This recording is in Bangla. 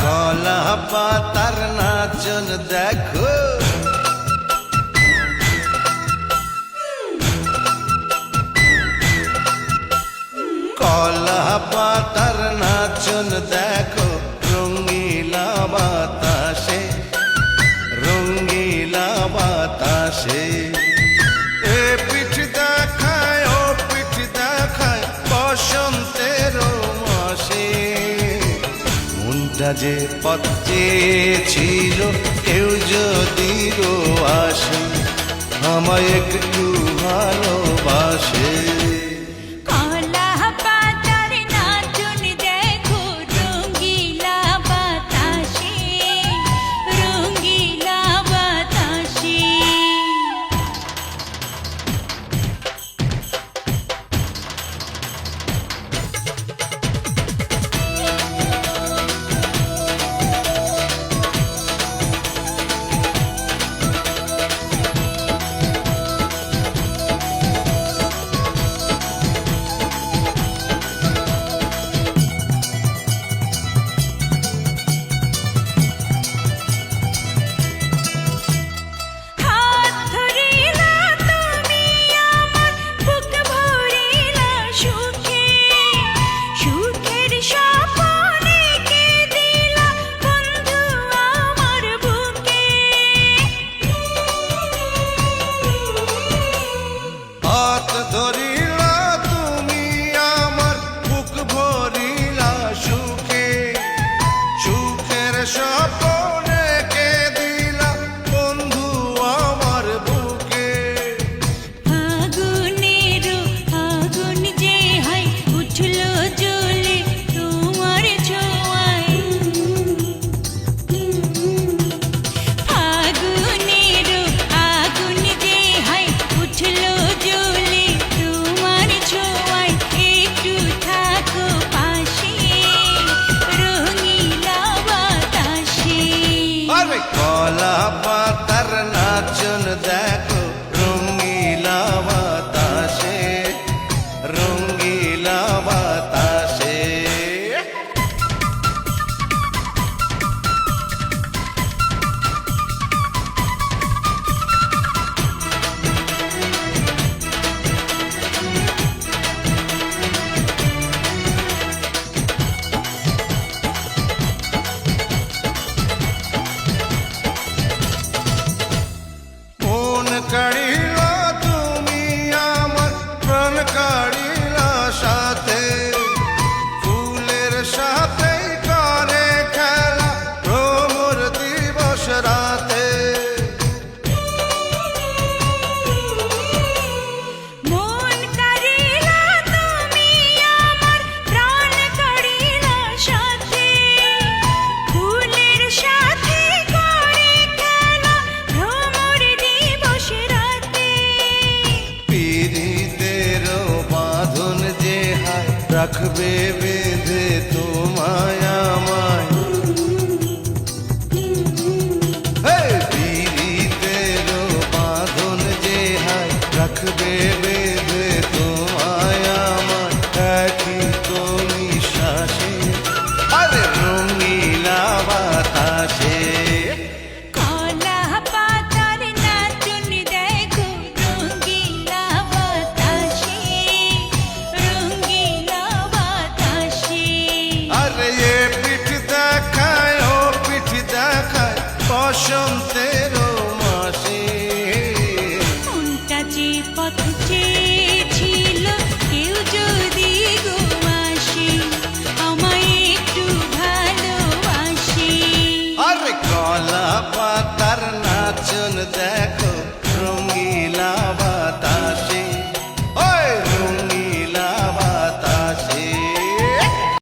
কলা পাতার নাচন দেখো, কলা পাতার নাচন দেখো, রঙিলা বাতাসে, রঙিলা বাতাসে। এ পিঠ দেখায় ও পিঠ দেখায় বসন্তের মাসে। মনটা যে পথ চেয়েছিল কেউ যদি আসে, আমায় একটু ভালোবাসে। ধরিলা তুমি আমার বুক ভরিলা সুখে, সুখের স্বপ্নে কে দিলা বন্ধু আমার বুকে। আগুনের আগুন যে হয় উঠলো জ্বলে তোমার ছোঁয়ায়, আগুনের আগুন যে হয় উঠলো জ্বলে তোমার ছোঁয়ায়। একটু থাকো পাশে, রঙিলা বাতাসে। আরে কলা পাতার নাচন দেখো, রঙিলা বাতাসে, রঙিলা বাতাসে। মন কাড়িলা তুমি আমার প্রাণ কাড়িলা সাথে, ফুলের সাথে করে খেলা ভ্রমর দিবস রাতে। মন কাড়িলা তুমি আমার প্রাণ কাড়িলা সাথে, ফুলের সাথে করে খেলা ভ্রমর দিবস রাতে। পীড়িতের বাঁধন যে হায় রাখবে বেঁধে তোমায় আমায়। হে পীড়িতের বাঁধন যে হায় রাখবে বেঁধে তোমায় আমায়, একই তো নিঃশ্বাসে, আরে রঙিলা বাতাসে। কলা পাতার নাচন দেখো, রঙিলা বাতাসে, রঙিলা বাতাসে। আরে এ পিঠ দেখায় ও পিঠ দেখায় বসন্তের মাসে। মনটা যে পথ চেয়ে